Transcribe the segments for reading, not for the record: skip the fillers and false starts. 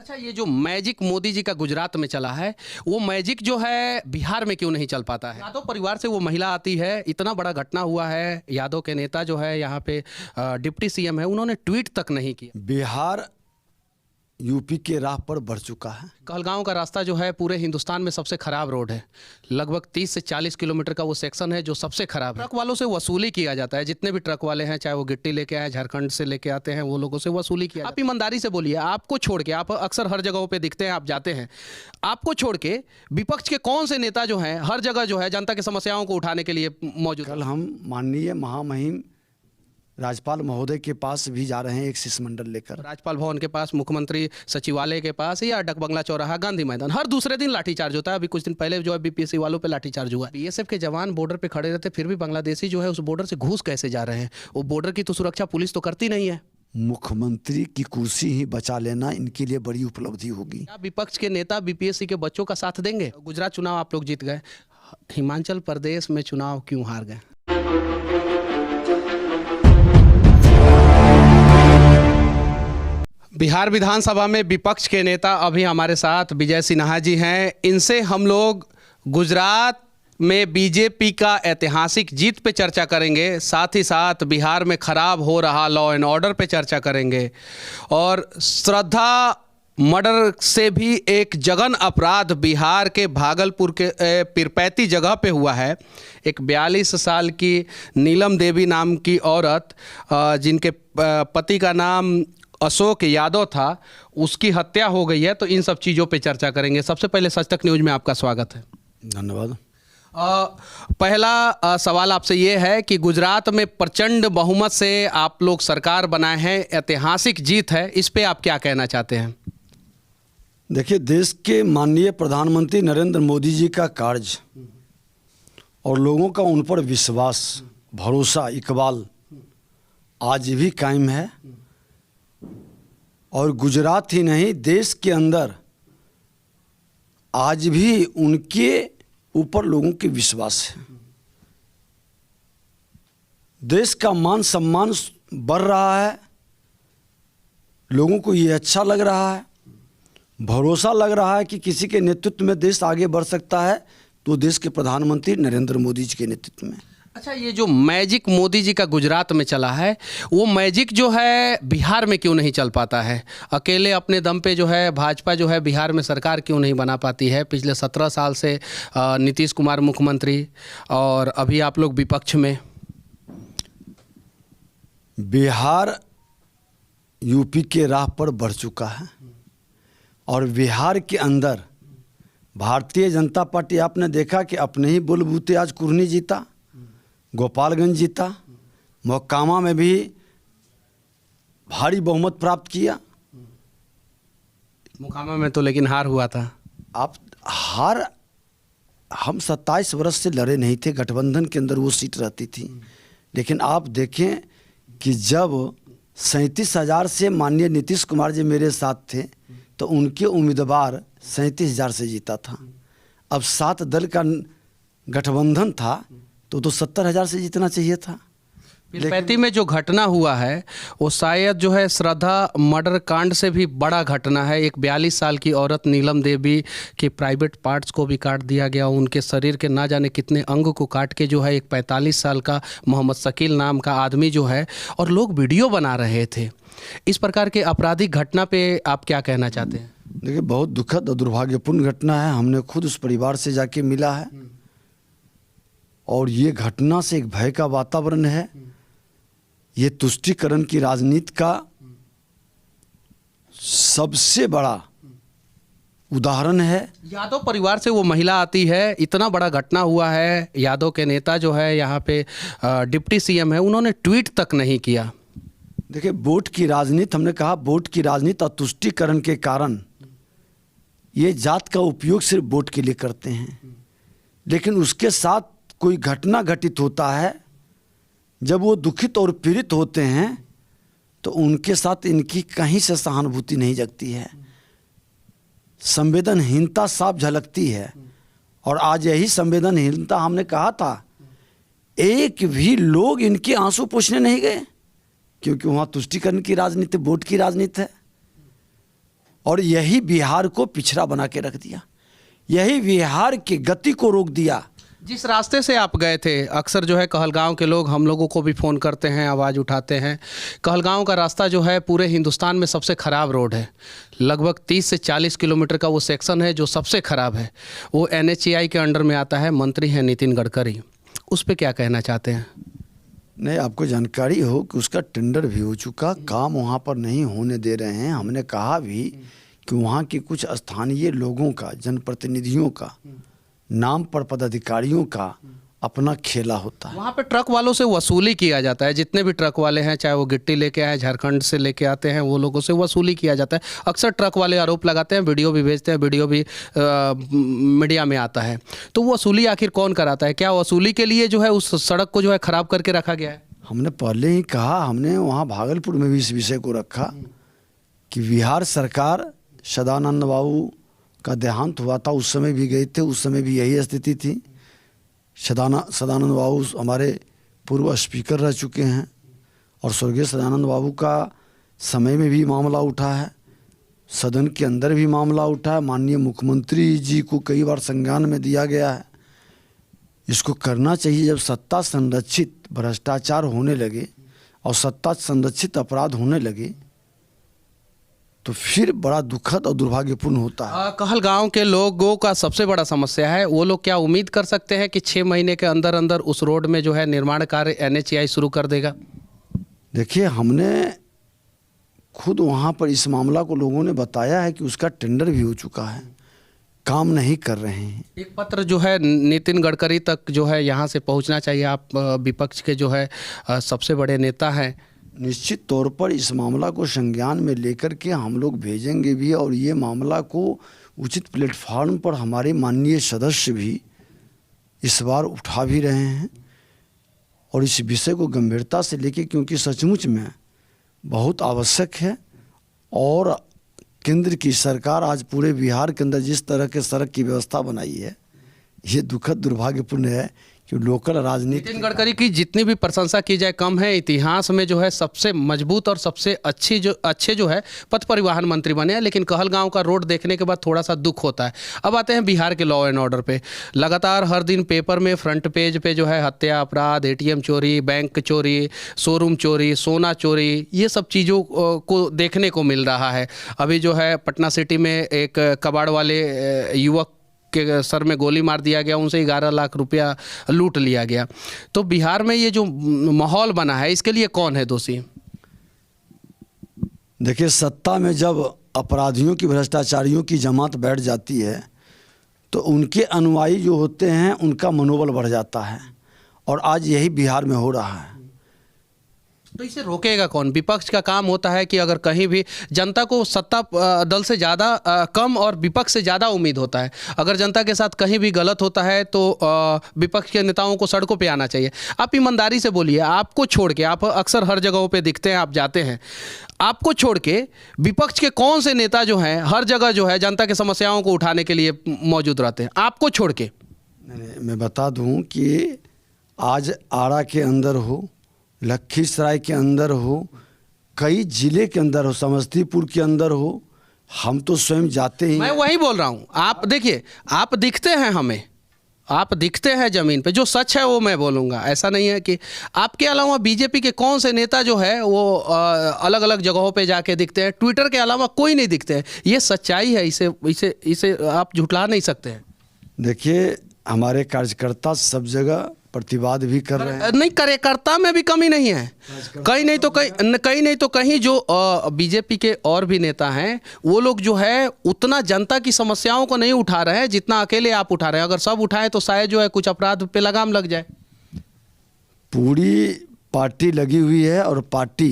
अच्छा, ये जो मैजिक मोदी जी का गुजरात में चला है, वो मैजिक जो है बिहार में क्यों नहीं चल पाता है? यादव परिवार से वो महिला आती है, इतना बड़ा घटना हुआ है, यादव के नेता जो है यहाँ पे डिप्टी सीएम है, उन्होंने ट्वीट तक नहीं किया। बिहार यूपी के राह पर बढ़ चुका है। कहलगांव का रास्ता जो है पूरे हिंदुस्तान में सबसे खराब रोड है। लगभग 30 से 40 किलोमीटर का वो सेक्शन है जो सबसे खराब है। ट्रक वालों से वसूली किया जाता है, जितने भी ट्रक वाले हैं, चाहे वो गिट्टी लेके आए, झारखंड से लेके आते हैं, वो लोगों से वसूली किया। आप ईमानदारी से बोलिए, आपको छोड़ के, आप अक्सर हर जगहों पे दिखते हैं, आप जाते हैं, आपको छोड़ के विपक्ष के कौन से नेता जो हैं हर जगह जो है जनता की समस्याओं को उठाने के लिए मौजूद? कल हम माननीय महामहिम राज्यपाल महोदय के पास भी जा रहे हैं, एक शिष्टमंडल लेकर। राज्यपाल भवन के पास, मुख्यमंत्री सचिवालय के पास, या डक बंगला चौराहा, गांधी मैदान, हर दूसरे दिन लाठीचार्ज होता है। अभी कुछ दिन पहले जो है बीपीएससी वालों पे लाठीचार्ज हुआ। बीएसएफ के जवान बॉर्डर पे खड़े रहते, फिर भी बांग्लादेशी जो है उस बॉर्डर से घुस कैसे जा रहे हैं? वो बॉर्डर की तो सुरक्षा पुलिस तो करती नहीं है। मुख्यमंत्री की कुर्सी ही बचा लेना इनके लिए बड़ी उपलब्धि होगी। क्या विपक्ष के नेता बीपीएससी के बच्चों का साथ देंगे? गुजरात चुनाव आप लोग जीत गए, हिमाचल प्रदेश में चुनाव क्यों हार गए? बिहार विधानसभा में विपक्ष के नेता अभी हमारे साथ विजय सिन्हा जी हैं। इनसे हम लोग गुजरात में बीजेपी का ऐतिहासिक जीत पे चर्चा करेंगे, साथ ही साथ बिहार में खराब हो रहा लॉ एंड ऑर्डर पे चर्चा करेंगे, और श्रद्धा मर्डर से भी एक जघन अपराध बिहार के भागलपुर के पिरपैती जगह पे हुआ है। एक 42 साल की नीलम देवी नाम की औरत, जिनके पति का नाम अशोक यादव था, उसकी हत्या हो गई है। तो इन सब चीज़ों पे चर्चा करेंगे। सबसे पहले सच तक न्यूज़ में आपका स्वागत है। धन्यवाद। पहला सवाल आपसे ये है कि गुजरात में प्रचंड बहुमत से आप लोग सरकार बनाए हैं, ऐतिहासिक जीत है, इस पे आप क्या कहना चाहते हैं? देखिए, देश के माननीय प्रधानमंत्री नरेंद्र मोदी जी का कार्य और लोगों का उन पर विश्वास, भरोसा, इकबाल आज भी कायम है। और गुजरात ही नहीं, देश के अंदर आज भी उनके ऊपर लोगों के विश्वास है। देश का मान सम्मान बढ़ रहा है, लोगों को ये अच्छा लग रहा है, भरोसा लग रहा है कि किसी के नेतृत्व में देश आगे बढ़ सकता है तो देश के प्रधानमंत्री नरेंद्र मोदी जी के नेतृत्व में। अच्छा, ये जो मैजिक मोदी जी का गुजरात में चला है, वो मैजिक जो है बिहार में क्यों नहीं चल पाता है? अकेले अपने दम पे जो है भाजपा जो है बिहार में सरकार क्यों नहीं बना पाती है? पिछले 17 साल से नीतीश कुमार मुख्यमंत्री, और अभी आप लोग विपक्ष में। बिहार यूपी के राह पर बढ़ चुका है, और बिहार के अंदर भारतीय जनता पार्टी, आपने देखा कि अपने ही बलबूते आज कुर्नी जीता, गोपालगंज जीता, मोकामा में भी भारी बहुमत प्राप्त किया। मोकामा में तो लेकिन हार हुआ था। हम 27 वर्ष से लड़े नहीं थे, गठबंधन के अंदर वो सीट रहती थी। लेकिन आप देखें कि जब 37,000 से माननीय नीतीश कुमार जी मेरे साथ थे तो उनके उम्मीदवार 37,000 से जीता था। अब 7 दल का गठबंधन था तो 70,000 से जीतना चाहिए था। पिरपैती में जो घटना हुआ है वो शायद जो है श्रद्धा मर्डर कांड से भी बड़ा घटना है। एक 42 साल की औरत नीलम देवी के प्राइवेट पार्ट्स को भी काट दिया गया, उनके शरीर के ना जाने कितने अंग को काट के जो है एक 45 साल का मोहम्मद शकील नाम का आदमी जो है, और लोग वीडियो बना रहे थे। इस प्रकार के आपराधिक घटना पे आप क्या कहना चाहते हैं? देखिए, बहुत दुखद और दुर्भाग्यपूर्ण घटना है। हमने खुद उस परिवार से जाके मिला है, और ये घटना से एक भय का वातावरण है। ये तुष्टीकरण की राजनीति का सबसे बड़ा उदाहरण है। यादव परिवार से वो महिला आती है, इतना बड़ा घटना हुआ है, यादव के नेता जो है यहाँ पे डिप्टी सीएम है, उन्होंने ट्वीट तक नहीं किया। देखिए, वोट की राजनीति, हमने कहा वोट की राजनीति और तुष्टीकरण के कारण ये जात का उपयोग सिर्फ वोट के लिए करते हैं। लेकिन उसके साथ कोई घटना घटित होता है, जब वो दुखित और पीड़ित होते हैं तो उनके साथ इनकी कहीं से सहानुभूति नहीं जगती है, संवेदनहीनता साफ झलकती है। और आज यही संवेदनहीनता, हमने कहा था, एक भी लोग इनके आंसू पोंछने नहीं गए, क्योंकि वहाँ तुष्टीकरण की राजनीति, वोट की राजनीति है। और यही बिहार को पिछड़ा बना के रख दिया, यही बिहार की गति को रोक दिया। जिस रास्ते से आप गए थे, अक्सर जो है कहलगांव के लोग हम लोगों को भी फ़ोन करते हैं, आवाज़ उठाते हैं। कहलगांव का रास्ता जो है पूरे हिंदुस्तान में सबसे ख़राब रोड है। लगभग 30 से 40 किलोमीटर का वो सेक्शन है जो सबसे ख़राब है। वो NHAI के अंडर में आता है, मंत्री हैं नितिन गडकरी। उस पर क्या कहना चाहते हैं? नहीं, आपको जानकारी हो कि उसका टेंडर भी हो चुका, काम वहाँ पर नहीं होने दे रहे हैं। हमने कहा भी कि वहाँ के कुछ स्थानीय लोगों का, जनप्रतिनिधियों का, नाम पर पदाधिकारियों का अपना खेला होता है। वहाँ पे ट्रक वालों से वसूली किया जाता है। जितने भी ट्रक वाले हैं, चाहे वो गिट्टी लेके आए, झारखंड से लेके आते हैं, वो लोगों से वसूली किया जाता है। अक्सर ट्रक वाले आरोप लगाते हैं, वीडियो भी भेजते हैं, वीडियो भी मीडिया में आता है। तो वो वसूली आखिर कौन कराता है? क्या वसूली के लिए जो है उस सड़क को जो है ख़राब करके रखा गया है? हमने पहले ही कहा, हमने वहाँ भागलपुर में भी इस विषय को रखा कि बिहार सरकार, सदानंद बाबू का देहांत हुआ था, उस समय भी गए थे, उस समय भी यही स्थिति थी। सदानंद बाबू हमारे पूर्व स्पीकर रह चुके हैं और स्वर्गीय सदानंद बाबू का समय में भी मामला उठा है, सदन के अंदर भी मामला उठा है, माननीय मुख्यमंत्री जी को कई बार संज्ञान में दिया गया है। इसको करना चाहिए। जब सत्ता संरक्षित भ्रष्टाचार होने लगे और सत्ता संरक्षित अपराध होने लगे तो फिर बड़ा दुखद और दुर्भाग्यपूर्ण होता है। कहलगांव के लोगों का सबसे बड़ा समस्या है, वो लोग क्या उम्मीद कर सकते हैं कि 6 महीने के अंदर अंदर उस रोड में जो है निर्माण कार्य NHAI शुरू कर देगा? देखिए, हमने खुद वहाँ पर इस मामला को लोगों ने बताया है कि उसका टेंडर भी हो चुका है, काम नहीं कर रहे हैं। एक पत्र जो है नितिन गडकरी तक जो है यहाँ से पहुँचना चाहिए। आप विपक्ष के जो है सबसे बड़े नेता हैं। निश्चित तौर पर इस मामला को संज्ञान में लेकर के हम लोग भेजेंगे भी, और ये मामला को उचित प्लेटफार्म पर हमारे माननीय सदस्य भी इस बार उठा भी रहे हैं और इस विषय को गंभीरता से लेके, क्योंकि सचमुच में बहुत आवश्यक है। और केंद्र की सरकार आज पूरे बिहार के अंदर जिस तरह के सड़क की व्यवस्था बनाई है, ये दुखद दुर्भाग्यपूर्ण है कि लोकल राजनीति। नितिन गडकरी की जितनी भी प्रशंसा की जाए कम है। इतिहास में जो है सबसे मजबूत और सबसे अच्छे जो है पथ परिवहन मंत्री बने हैं, लेकिन कहलगांव का रोड देखने के बाद थोड़ा सा दुख होता है। अब आते हैं बिहार के लॉ एंड ऑर्डर पे। लगातार हर दिन पेपर में फ्रंट पेज पे जो है हत्या, अपराध, ATM चोरी, बैंक चोरी, शोरूम चोरी, सोना चोरी, ये सब चीज़ों को देखने को मिल रहा है। अभी जो है पटना सिटी में एक कबाड़ वाले युवक के सर में गोली मार दिया गया, उनसे 11 लाख रुपया लूट लिया गया। तो बिहार में ये जो माहौल बना है, इसके लिए कौन है दोषी? देखिए, सत्ता में जब अपराधियों की, भ्रष्टाचारियों की जमात बैठ जाती है तो उनके अनुयायी जो होते हैं उनका मनोबल बढ़ जाता है, और आज यही बिहार में हो रहा है। तो इसे रोकेगा कौन? विपक्ष का काम होता है कि अगर कहीं भी जनता को सत्ता दल से ज़्यादा कम और विपक्ष से ज़्यादा उम्मीद होता है। अगर जनता के साथ कहीं भी गलत होता है तो विपक्ष के नेताओं को सड़कों पे आना चाहिए। आप ईमानदारी से बोलिए, आपको छोड़ के, आप अक्सर हर जगहों पे दिखते हैं, आप जाते हैं, आपको छोड़ के विपक्ष के कौन से नेता जो हैं हर जगह जो है जनता की समस्याओं को उठाने के लिए मौजूद रहते हैं? आपको छोड़ के। मैं बता दूं कि आज आरा के अंदर हो, लखीसराय के अंदर हो, कई जिले के अंदर हो, समस्तीपुर के अंदर हो, हम तो स्वयं जाते ही। मैं वही बोल रहा हूँ। आप देखिए, आप दिखते हैं हमें, आप दिखते हैं ज़मीन पे। जो सच है वो मैं बोलूँगा, ऐसा नहीं है कि आपके अलावा बीजेपी के कौन से नेता जो है वो अलग अलग जगहों पे जाके दिखते हैं। ट्विटर के अलावा कोई नहीं दिखते हैं। ये सच्चाई है, इसे आप झुठला नहीं सकते हैं। देखिए, हमारे कार्यकर्ता सब जगह प्रतिवाद भी कर रहे हैं। नहीं, कार्यकर्ता में भी कमी नहीं है। कहीं नहीं तो कहीं जो बीजेपी के और भी नेता हैं वो लोग जो है उतना जनता की समस्याओं को नहीं उठा रहे हैं जितना अकेले आप उठा रहे हैं। अगर सब उठाएं तो शायद जो है कुछ अपराध पे लगाम लग जाए। पूरी पार्टी लगी हुई है और पार्टी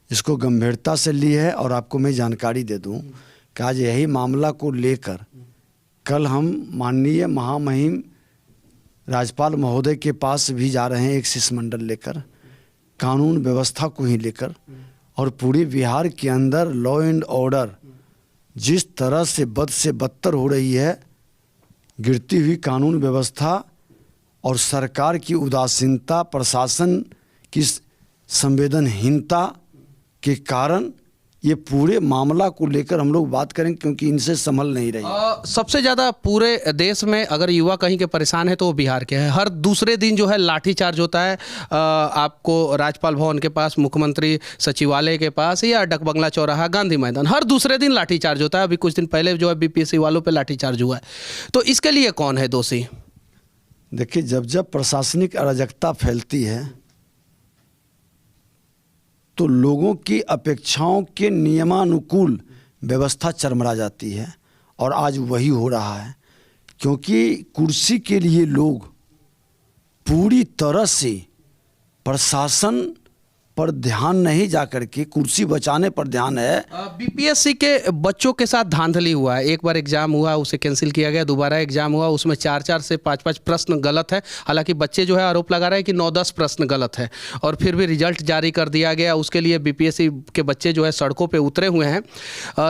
इसको गंभीरता से ली है। और आपको मैं जानकारी दे दूं कि आज यही मामला को लेकर कल हम माननीय महामहिम राज्यपाल महोदय के पास भी जा रहे हैं, एक शिष्टमंडल लेकर, कानून व्यवस्था को ही लेकर। और पूरे बिहार के अंदर लॉ एंड ऑर्डर जिस तरह से बद से बदतर हो रही है, गिरती हुई कानून व्यवस्था और सरकार की उदासीनता, प्रशासन की संवेदनहीनता के कारण ये पूरे मामला को लेकर हम लोग बात करें, क्योंकि इनसे संभल नहीं रही। सबसे ज़्यादा पूरे देश में अगर युवा कहीं के परेशान है तो वो बिहार के हैं। हर दूसरे दिन जो है लाठीचार्ज होता है, आपको राज्यपाल भवन के पास, मुख्यमंत्री सचिवालय के पास या डकबंगला चौराहा, गांधी मैदान, हर दूसरे दिन लाठीचार्ज होता है। अभी कुछ दिन पहले जो है बीपीएससी वालों पे लाठीचार्ज हुआ है। तो इसके लिए कौन है दोषी? देखिए, जब प्रशासनिक अराजकता फैलती है तो लोगों की अपेक्षाओं के नियमानुकूल व्यवस्था चरमरा जाती है, और आज वही हो रहा है। क्योंकि कुर्सी के लिए लोग पूरी तरह से प्रशासन पर ध्यान नहीं जा करके कुर्सी बचाने पर ध्यान है। बीपीएससी के बच्चों के साथ धांधली हुआ है। एक बार एग्जाम हुआ, उसे कैंसिल किया गया, दोबारा एग्जाम हुआ, उसमें 4 से 5 प्रश्न गलत है। हालांकि बच्चे जो है आरोप लगा रहे हैं कि 9-10 प्रश्न गलत है, और फिर भी रिजल्ट जारी कर दिया गया। उसके लिए बीपीएससी के बच्चे जो है सड़कों पर उतरे हुए हैं।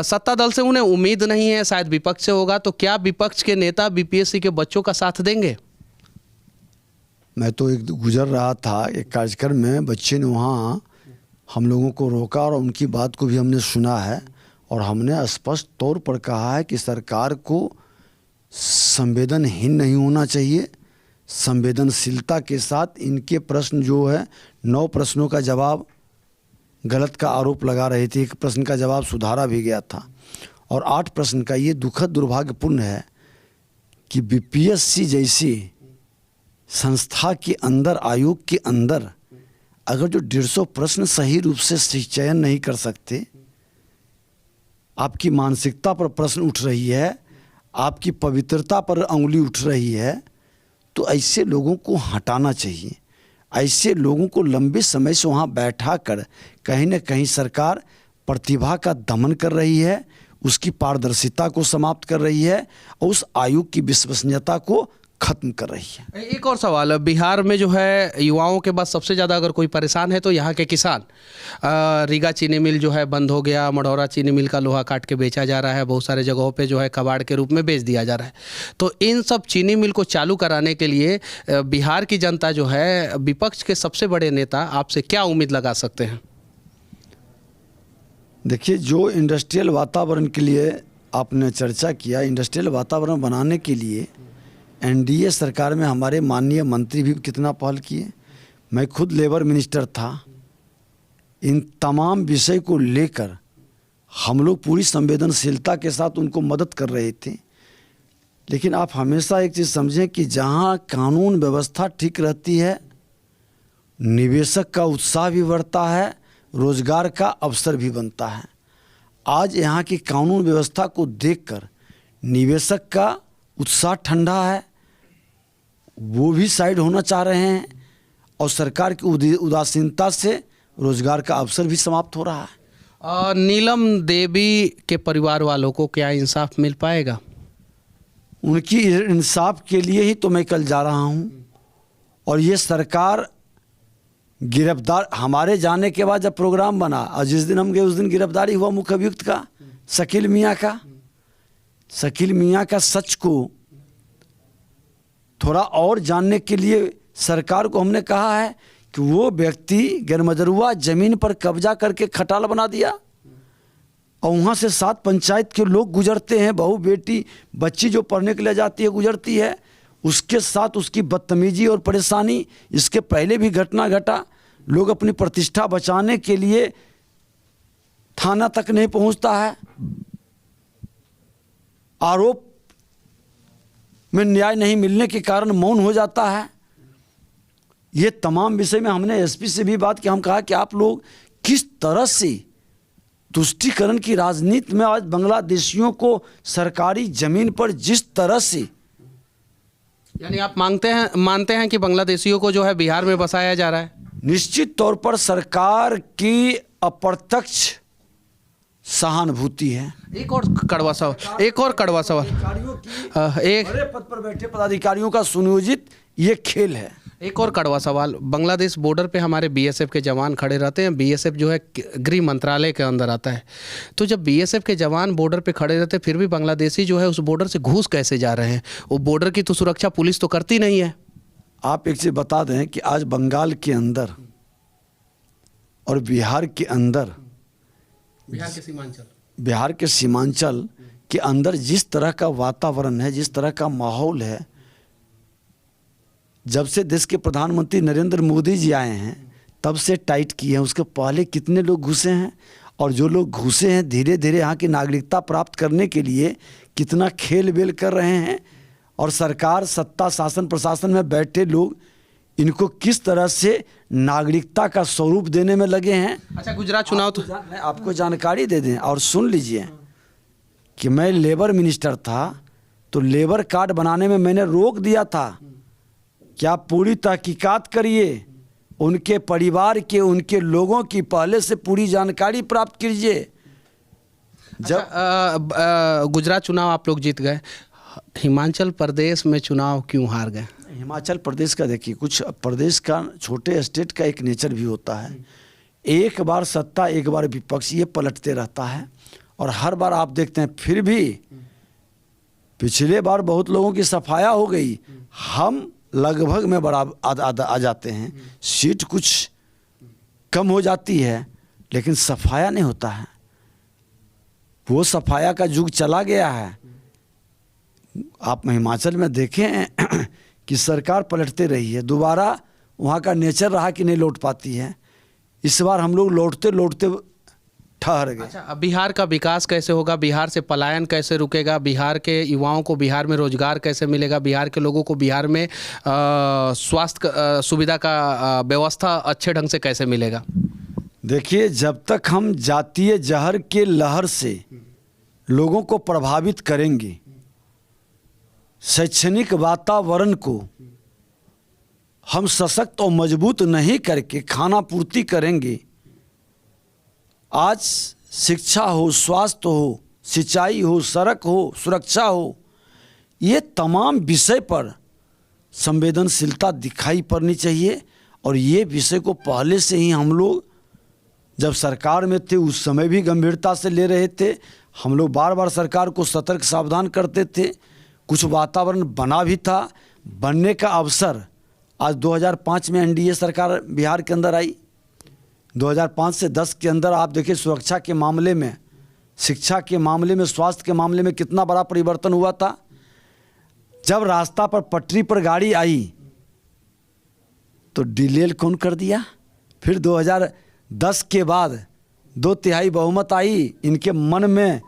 सत्ता दल से उन्हें उम्मीद नहीं है, शायद विपक्ष से होगा। तो क्या विपक्ष के नेता बीपीएससी के बच्चों का साथ देंगे? मैं तो एक गुजर रहा था एक कार्यक्रम में, बच्चे ने वहाँ हम लोगों को रोका और उनकी बात को भी हमने सुना है, और हमने स्पष्ट तौर पर कहा है कि सरकार को संवेदनहीन नहीं होना चाहिए। संवेदनशीलता के साथ इनके प्रश्न जो है, 9 प्रश्नों का जवाब गलत का आरोप लगा रहे थे, एक प्रश्न का जवाब सुधारा भी गया था, और 8 प्रश्न का। ये दुखद दुर्भाग्यपूर्ण है कि बीपीएससी जैसी संस्था के अंदर, आयोग के अंदर, अगर जो 150 प्रश्न सही रूप से चयन नहीं कर सकते, आपकी मानसिकता पर प्रश्न उठ रही है, आपकी पवित्रता पर अंगुली उठ रही है, तो ऐसे लोगों को हटाना चाहिए। ऐसे लोगों को लंबे समय से वहाँ बैठा कर कहीं न कहीं सरकार प्रतिभा का दमन कर रही है, उसकी पारदर्शिता को समाप्त कर रही है, और उस आयोग की विश्वसनीयता को खत्म कर रही है। एक और सवाल, बिहार में जो है युवाओं के बाद सबसे ज़्यादा अगर कोई परेशान है तो यहाँ के किसान। रीगा चीनी मिल जो है बंद हो गया, मढ़ौरा चीनी मिल का लोहा काट के बेचा जा रहा है, बहुत सारे जगहों पे जो है कबाड़ के रूप में बेच दिया जा रहा है। तो इन सब चीनी मिल को चालू कराने के लिए बिहार की जनता जो है, विपक्ष के सबसे बड़े नेता आपसे क्या उम्मीद लगा सकते हैं? देखिए, जो इंडस्ट्रियल वातावरण के लिए आपने चर्चा किया, इंडस्ट्रियल वातावरण बनाने के लिए एनडीए सरकार में हमारे माननीय मंत्री भी कितना पहल किए। मैं खुद लेबर मिनिस्टर था। इन तमाम विषय को लेकर हम लोग पूरी संवेदनशीलता के साथ उनको मदद कर रहे थे। लेकिन आप हमेशा एक चीज़ समझें कि जहां कानून व्यवस्था ठीक रहती है, निवेशक का उत्साह भी बढ़ता है, रोजगार का अवसर भी बनता है। आज यहाँ की कानून व्यवस्था को देखकर निवेशक का उत्साह ठंडा है, वो भी साइड होना चाह रहे हैं, और सरकार की उदासीनता से रोजगार का अवसर भी समाप्त हो रहा है। नीलम देवी के परिवार वालों को क्या इंसाफ मिल पाएगा? उनकी इंसाफ के लिए ही तो मैं कल जा रहा हूं, और ये सरकार गिरफ्तार, हमारे जाने के बाद जब प्रोग्राम बना और जिस दिन हम गए उस दिन गिरफ्तारी हुआ मुख्य अभियुक्त का, शकील मियाँ का। शकील मियाँ का सच को थोड़ा और जानने के लिए सरकार को हमने कहा है कि वो व्यक्ति गैरमजरूआ जमीन पर कब्जा करके खटाल बना दिया, और वहाँ से 7 पंचायत के लोग गुजरते हैं, बहू बेटी बच्ची जो पढ़ने के लिए जाती है गुजरती है, उसके साथ उसकी बदतमीजी और परेशानी। इसके पहले भी घटना घटा, लोग अपनी प्रतिष्ठा बचाने के लिए थाना तक नहीं पहुँचता है, आरोप में न्याय नहीं मिलने के कारण मौन हो जाता है। ये तमाम विषय में हमने एसपी से भी बात की, हम कहा कि आप लोग किस तरह से तुष्टीकरण की राजनीति में आज बांग्लादेशियों को सरकारी जमीन पर जिस तरह से, यानी आप मानते हैं कि बांग्लादेशियों को जो है बिहार में बसाया जा रहा है? निश्चित तौर पर सरकार की अप्रत्यक्ष सहानुभूति है। एक और कड़वा सवाल एक बड़े पद पर बैठे पदाधिकारियों का सुनियोजित ये खेल है। एक और कड़वा सवाल, बांग्लादेश बॉर्डर पे हमारे बीएसएफ के जवान खड़े रहते हैं। बीएसएफ जो है गृह मंत्रालय के अंदर आता है, तो जब बीएसएफ के जवान बॉर्डर पे खड़े रहते हैं, फिर भी बांग्लादेशी जो है उस बॉर्डर से घुस कैसे जा रहे हैं? वो बॉर्डर की तो सुरक्षा पुलिस तो करती नहीं है। आप एक चीज़ बता दें कि आज बंगाल के अंदर और बिहार के अंदर बिहार के सीमांचल के अंदर जिस तरह का वातावरण है, जिस तरह का माहौल है, जब से देश के प्रधानमंत्री नरेंद्र मोदी जी आए हैं तब से टाइट किए हैं। उसके पहले कितने लोग घुसे हैं, और जो लोग घुसे हैं धीरे धीरे यहाँ की नागरिकता प्राप्त करने के लिए कितना खेल बेल कर रहे हैं, और सरकार, सत्ता, शासन, प्रशासन में बैठे लोग इनको किस तरह से नागरिकता का स्वरूप देने में लगे हैं। अच्छा, गुजरात चुनाव तो मैं आपको जानकारी दे दें और सुन लीजिए कि मैं लेबर मिनिस्टर था तो लेबर कार्ड बनाने में मैंने रोक दिया था कि आप पूरी तहकीकात करिए, उनके परिवार के, उनके लोगों की पहले से पूरी जानकारी प्राप्त कीजिए। जब गुजरात चुनाव आप लोग जीत गए, हिमाचल प्रदेश में चुनाव क्यों हार गए? हिमाचल प्रदेश का देखिए, कुछ प्रदेश का, छोटे स्टेट का एक नेचर भी होता है, एक बार सत्ता एक बार विपक्ष, ये पलटते रहता है। और हर बार आप देखते हैं, फिर भी पिछले बार बहुत लोगों की सफाया हो गई, हम लगभग में बराबर आ जाते हैं, सीट कुछ कम हो जाती है लेकिन सफाया नहीं होता है। वो सफाया का युग चला गया है। आप हिमाचल में देखें कि सरकार पलटते रही है, दोबारा वहाँ का नेचर रहा कि नहीं लौट पाती है। इस बार हम लोग लौटते लौटते ठहर गए। अच्छा, अब बिहार का विकास कैसे होगा? बिहार से पलायन कैसे रुकेगा? बिहार के युवाओं को बिहार में रोजगार कैसे मिलेगा? बिहार के लोगों को बिहार में स्वास्थ्य सुविधा का व्यवस्था अच्छे ढंग से कैसे मिलेगा? देखिए, जब तक हम जातीय जहर के लहर से लोगों को प्रभावित करेंगे, शैक्षणिक वातावरण को हम सशक्त और मजबूत नहीं करके खाना पूर्ति करेंगे, आज शिक्षा हो, स्वास्थ्य हो, सिंचाई हो, सड़क हो, सुरक्षा हो, ये तमाम विषय पर संवेदनशीलता दिखाई पड़नी चाहिए। और ये विषय को पहले से ही हम लोग जब सरकार में थे उस समय भी गंभीरता से ले रहे थे। हम लोग बार बार सरकार को सतर्क सावधान करते थे। कुछ वातावरण बना भी था, बनने का अवसर आज 2005 में एनडीए सरकार बिहार के अंदर आई। 2005 से 10 के अंदर आप देखिए, सुरक्षा के मामले में, शिक्षा के मामले में, स्वास्थ्य के मामले में कितना बड़ा परिवर्तन हुआ था। जब रास्ता पर पटरी पर गाड़ी आई तो डिलेल कौन कर दिया। फिर 2010 के बाद 2/3 बहुमत आई, इनके मन में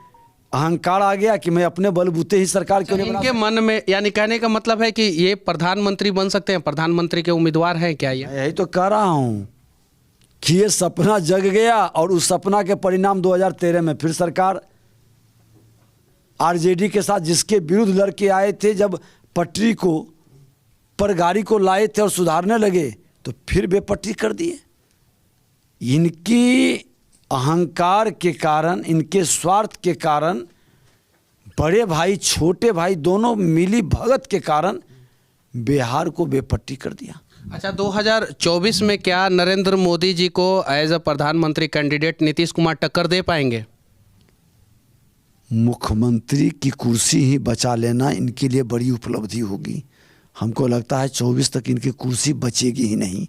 अहंकार आ गया कि मैं अपने बलबूते ही सरकार क्यों नहीं बना। इनके मन में, यानी कहने का मतलब है कि ये प्रधानमंत्री बन सकते हैं, प्रधानमंत्री के उम्मीदवार हैं क्या? ये यही तो कह रहा हूँ कि ये सपना जग गया, और उस सपना के परिणाम 2013 में फिर सरकार आरजेडी के साथ, जिसके विरुद्ध लड़के आए थे, जब पटरी को पर गाड़ी को लाए थे और सुधारने लगे तो फिर बेपटरी कर दिए। इनकी अहंकार के कारण, इनके स्वार्थ के कारण, बड़े भाई छोटे भाई दोनों मिली भगत के कारण बिहार को बेपट्टी कर दिया। अच्छा, 2024 में क्या नरेंद्र मोदी जी को एज अ प्रधानमंत्री कैंडिडेट नीतीश कुमार टक्कर दे पाएंगे? मुख्यमंत्री की कुर्सी ही बचा लेना इनके लिए बड़ी उपलब्धि होगी। हमको लगता है 24 तक इनकी कुर्सी बचेगी ही नहीं।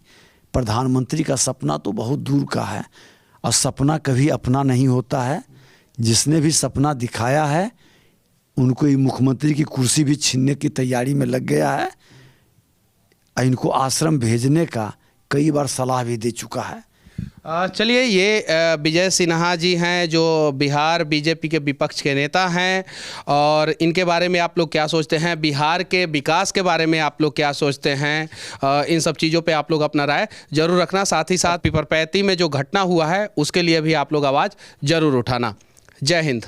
प्रधानमंत्री का सपना तो बहुत दूर का है, और सपना कभी अपना नहीं होता है। जिसने भी सपना दिखाया है उनको ये मुख्यमंत्री की कुर्सी भी छीनने की तैयारी में लग गया है। इनको आश्रम भेजने का कई बार सलाह भी दे चुका है। चलिए, ये विजय सिन्हा जी हैं जो बिहार बीजेपी के विपक्ष के नेता हैं, और इनके बारे में आप लोग क्या सोचते हैं? बिहार के विकास के बारे में आप लोग क्या सोचते हैं? इन सब चीज़ों पे आप लोग अपना राय जरूर रखना। साथ ही साथ पिपरपैती में जो घटना हुआ है उसके लिए भी आप लोग आवाज़ जरूर उठाना। जय हिंद।